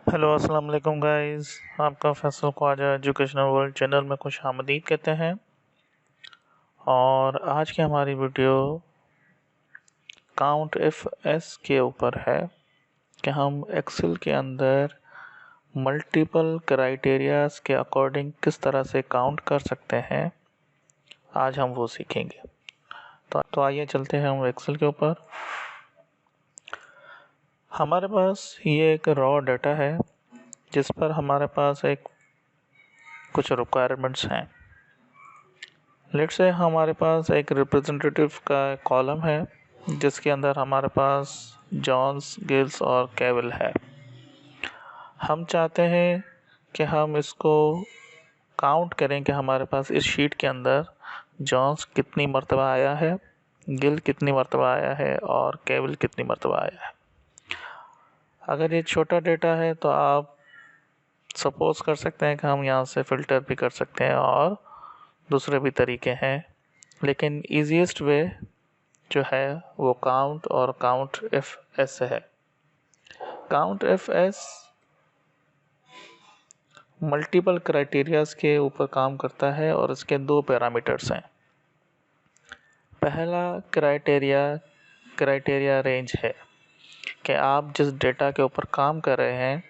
Hello अस्सलाम वालेकुम guys. आपका Faisal Khwaja educational world channel में खुश आमदीद कहते हैं। और आज की हमारी वीडियो काउंट एफ एस के ऊपर है कि हम एक्सेल के अंदर मल्टीपल क्राइटेरियाज के अकॉर्डिंग किस तरह से काउंट कर सकते हैं। आज हम वो सीखेंगे। तो आइए चलते हैं हम एक्सेल के ऊपर। हमारे पास ये एक रॉ डाटा है जिस पर हमारे पास कुछ रिक्वायरमेंट्स हैं। लेट्स से हमारे पास एक रिप्रेजेंटेटिव का कॉलम है जिसके अंदर हमारे पास जॉन्स, गिल्स और केविल है। हम चाहते हैं कि हम इसको काउंट करें कि हमारे पास इस शीट के अंदर जॉन्स कितनी मरतबा आया है, गिल कितनी मरतबा आया है और केविल कितनी मरतबा आया है। अगर ये छोटा डेटा है तो आप सपोज कर सकते हैं कि हम यहाँ से फ़िल्टर भी कर सकते हैं और दूसरे भी तरीके हैं, लेकिन ईजीएस्ट वे जो है वो काउंट और काउंट एफ एस है। Count F S multiple criterias के ऊपर काम करता है और इसके दो पैरामीटर्स हैं। पहला क्राइटेरिया रेंज है कि आप जिस डेटा के ऊपर काम कर रहे हैं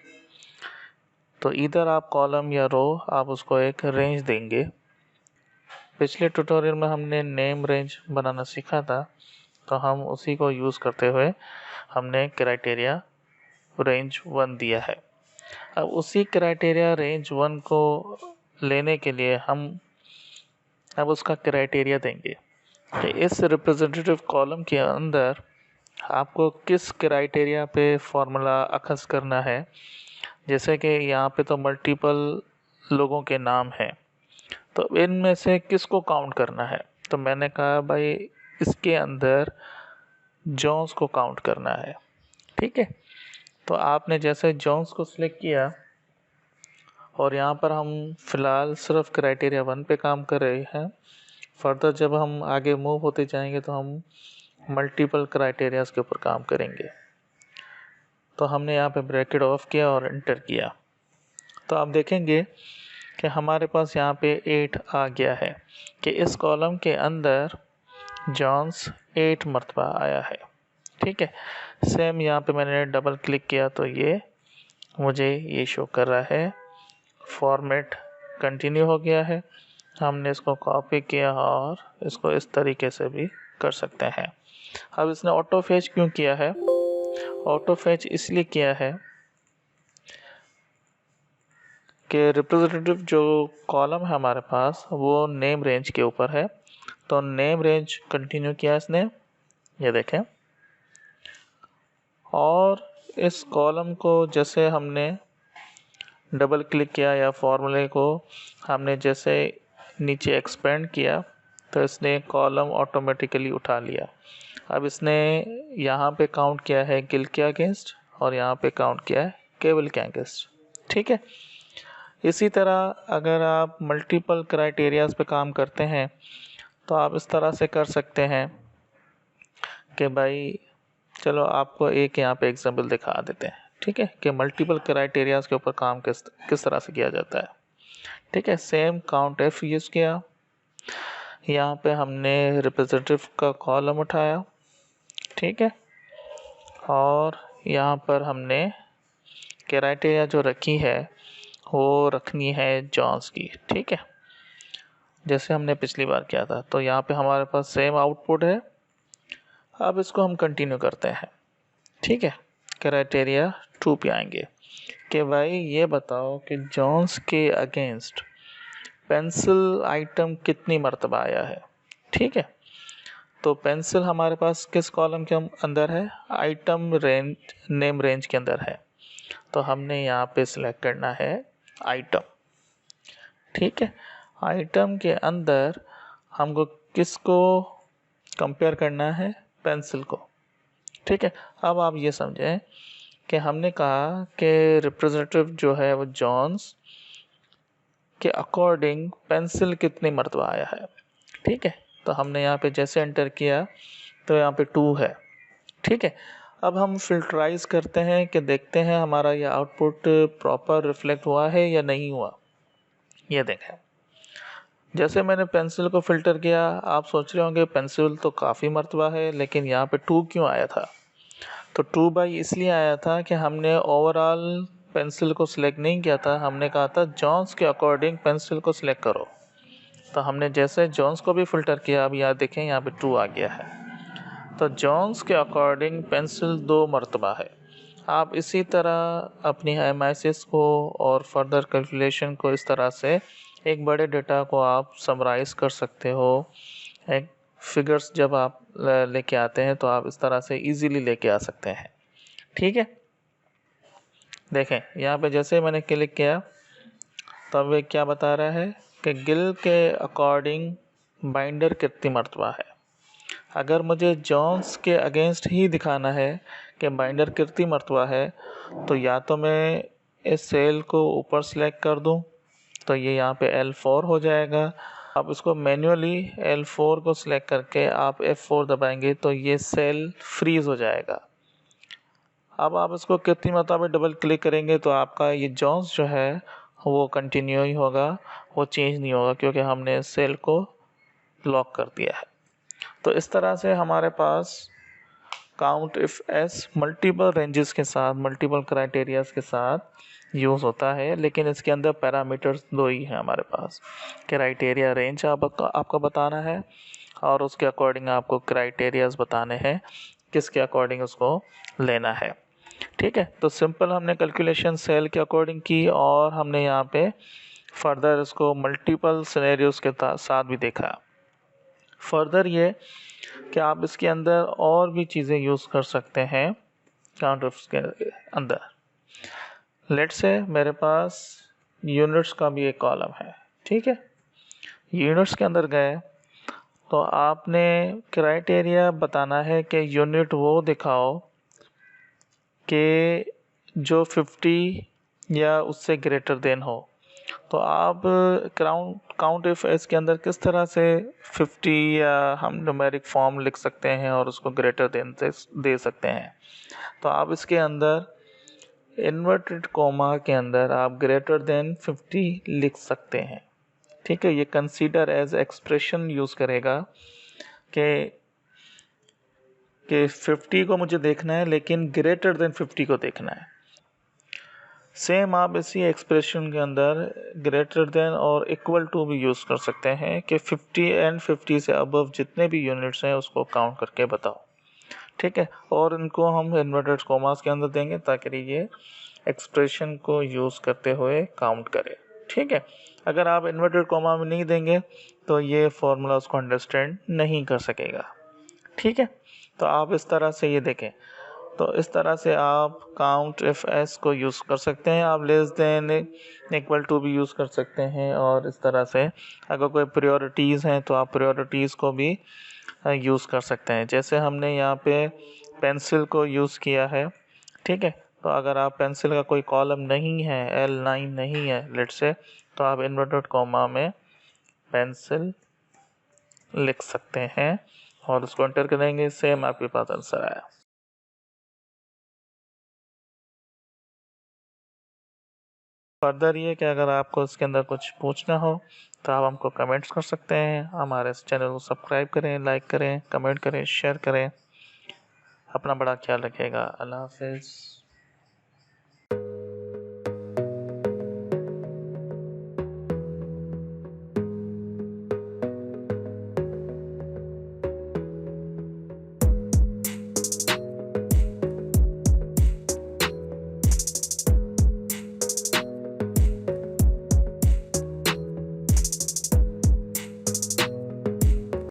तो इधर आप कॉलम या रो आप उसको एक रेंज देंगे। पिछले ट्यूटोरियल में हमने नेम रेंज बनाना सीखा था, तो हम उसी को यूज़ करते हुए हमने क्राइटेरिया रेंज 1 दिया है। अब उसी क्राइटेरिया रेंज 1 को लेने के लिए हम अब उसका क्राइटेरिया देंगे कि इस रिप्रेजेंटेटिव कॉलम के अंदर आपको किस क्राइटेरिया पे फॉर्मूला अखज़ करना है। जैसे कि यहाँ पे तो मल्टीपल लोगों के नाम हैं, तो इनमें से किसको काउंट करना है। तो मैंने कहा भाई इसके अंदर जॉन्स को काउंट करना है। ठीक है, तो आपने जैसे जॉन्स को सिलेक्ट किया और यहाँ पर हम फ़िलहाल सिर्फ क्राइटेरिया 1 पे काम कर रहे हैं। फर्दर जब हम आगे मूव होते जाएंगे तो हम मल्टीपल क्राइटेरियाज के ऊपर काम करेंगे। तो हमने यहाँ पे ब्रैकेट ऑफ किया और एंटर किया, तो आप देखेंगे कि हमारे पास यहाँ पे 8 आ गया है कि इस कॉलम के अंदर जॉन्स 8 मरतबा आया है। ठीक है, सेम यहाँ पे मैंने डबल क्लिक किया तो ये मुझे ये शो कर रहा है। फॉर्मेट कंटिन्यू हो गया है। हमने इसको कॉपी किया और इसको इस तरीके से भी कर सकते हैं। अब इसने ऑटो फेच क्यों किया है? ऑटो फेच इसलिए किया है कि रिप्रेजेंटेटिव जो कॉलम है हमारे पास वो नेम रेंज के ऊपर है, तो नेम रेंज कंटिन्यू किया इसने, ये देखें। और इस कॉलम को जैसे हमने डबल क्लिक किया या फॉर्मूले को हमने जैसे नीचे एक्सपेंड किया तो इसने कॉलम ऑटोमेटिकली उठा लिया। अब इसने यहाँ पे काउंट किया है गिल के अगेंस्ट और यहाँ पे काउंट किया है केवल के अगेंस्ट। ठीक है, इसी तरह अगर आप मल्टीपल क्राइटेरियाज पे काम करते हैं तो आप इस तरह से कर सकते हैं कि भाई चलो आपको एक यहाँ पे एग्जांपल दिखा देते हैं। ठीक है, कि मल्टीपल क्राइटेरियाज के ऊपर काम किस तरह से किया जाता है। ठीक है, सेम काउंट एफ यूज़ किया। यहाँ पे हमने रिप्रेजेंटेटिव का कॉलम उठाया। ठीक है, और यहाँ पर हमने क्राइटेरिया जो रखी है वो रखनी है जॉन्स की। ठीक है, जैसे हमने पिछली बार किया था। तो यहाँ पे हमारे पास सेम आउटपुट है। अब इसको हम कंटिन्यू करते हैं। ठीक है, क्राइटेरिया 2 पे आएंगे कि भाई ये बताओ कि जॉन्स के अगेंस्ट पेंसिल आइटम कितनी मरतबा आया है। ठीक है, तो पेंसिल हमारे पास किस कॉलम के अंदर है? आइटम रेंज, नेम रेंज के अंदर है। तो हमने यहाँ पे सिलेक्ट करना है आइटम। ठीक है, आइटम के अंदर हमको किसको कंपेयर करना है? पेंसिल को। ठीक है, अब आप ये समझें कि हमने कहा कि रिप्रेजेंटेटिव जो है वो जॉन्स के अकॉर्डिंग पेंसिल कितनी मरतबा आया है। ठीक है, तो हमने यहाँ पे जैसे एंटर किया तो यहाँ पे 2 है। ठीक है, अब हम फिल्टराइज करते हैं कि देखते हैं हमारा ये आउटपुट प्रॉपर रिफ्लेक्ट हुआ है या नहीं हुआ। ये देखें, जैसे मैंने पेंसिल को फ़िल्टर किया, आप सोच रहे होंगे पेंसिल तो काफ़ी मर्तबा है, लेकिन यहाँ पे 2 क्यों आया था? तो 2/, इसलिए आया था कि हमने ओवरऑल पेंसिल को सिलेक्ट नहीं किया था, हमने कहा था जॉन्स के अकॉर्डिंग पेंसिल को सिलेक्ट करो। तो हमने जैसे जॉन्स को भी फ़िल्टर किया, अब यहाँ देखें यहाँ पे 2 आ गया है। तो जॉन्स के अकॉर्डिंग पेंसिल 2 मर्तबा है। आप इसी तरह अपनी एमआईसिस को और फर्दर कैलकुलेशन को इस तरह से एक बड़े डेटा को आप समराइज़ कर सकते हो। एक फिगर्स जब आप लेके आते हैं तो आप इस तरह से इजीली लेके आ सकते हैं। ठीक है, देखें यहाँ पे जैसे मैंने क्लिक किया तब ये क्या बता रहा है कि गिल के अकॉर्डिंग बाइंडर कितनी मर्तबा है। अगर मुझे जॉन्स के अगेंस्ट ही दिखाना है कि बाइंडर कितनी मर्तबा है, तो या तो मैं इस सेल को ऊपर सेलेक्ट कर दूं, तो ये यहाँ पे L4 हो जाएगा। आप इसको मैन्युअली L4 को सिलेक्ट करके आप F4 दबाएंगे तो ये सेल फ्रीज हो जाएगा। अब आप इसको कितनी मरतबा डबल क्लिक करेंगे तो आपका ये जॉन्स जो है वो कंटिन्यू ही होगा, वो चेंज नहीं होगा, क्योंकि हमने सेल को लॉक कर दिया है। तो इस तरह से हमारे पास count if S multiple ranges के साथ, मल्टीपल क्राइटेरियाज के साथ यूज़ होता है, लेकिन इसके अंदर पैरामीटर्स 2 ही हैं हमारे पास। क्राइटेरिया रेंज आपको बताना है और उसके अकॉर्डिंग आपको क्राइटेरियाज बताने हैं किसके अकॉर्डिंग उसको लेना है। ठीक है, तो सिंपल हमने कैलकुलेशन सेल के अकॉर्डिंग की और हमने यहाँ पे फर्दर इसको मल्टीपल सिनेरियोज के साथ भी देखा। फर्दर ये कि आप इसके अंदर और भी चीज़ें यूज़ कर सकते हैं काउंट ऑफ के अंदर। लेट्स से मेरे पास यूनिट्स का भी एक कॉलम है। ठीक है, यूनिट्स के अंदर गए तो आपने क्राइटेरिया बताना है कि यूनिट वो दिखाओ कि जो 50 या उससे ग्रेटर देन हो। तो आप काउंट इफ एस के अंदर किस तरह से 50 या हम न्यूमेरिक फॉर्म लिख सकते हैं और उसको ग्रेटर देन दे सकते हैं। तो आप इसके अंदर इन्वर्टेड कोमा के अंदर आप ग्रेटर देन 50 लिख सकते हैं। ठीक है, ये कंसीडर एज एक्सप्रेशन यूज़ करेगा कि 50 को मुझे देखना है लेकिन ग्रेटर देन 50 को देखना है। सेम आप इसी एक्सप्रेशन के अंदर ग्रेटर देन और इक्वल टू भी यूज़ कर सकते हैं कि 50 एंड 50 से अबव जितने भी यूनिट्स हैं उसको काउंट करके बताओ। ठीक है, और इनको हम इन्वर्टेड कोमास के अंदर देंगे ताकि ये एक्सप्रेशन को यूज़ करते हुए काउंट करे। ठीक है, अगर आप इन्वर्टेड कोमा में नहीं देंगे तो ये फार्मूला उसको अंडरस्टैंड नहीं कर सकेगा। ठीक है, तो आप इस तरह से ये देखें, तो इस तरह से आप काउंट इफ एस को यूज़ कर सकते हैं। आप लेस देन इक्वल टू भी यूज़ कर सकते हैं और इस तरह से अगर कोई प्रायोरिटीज़ हैं तो आप प्रायोरिटीज़ को भी यूज़ कर सकते हैं। जैसे हमने यहाँ पे पेंसिल को यूज़ किया है। ठीक है, तो अगर आप पेंसिल का कोई कॉलम नहीं है, L9 नहीं है लेट्स से, तो आप इन्वर्टेड कोमा में पेंसिल लिख सकते हैं और उसको एंटर करेंगे, सेम आपके पास आंसर आया। फर्दर ये कि अगर आपको इसके अंदर कुछ पूछना हो तो आप हमको कमेंट्स कर सकते हैं। हमारे इस चैनल को सब्सक्राइब करें, लाइक करें, कमेंट करें, शेयर करें। अपना बड़ा ख्याल रखिएगा। अल्लाह हाफिज़।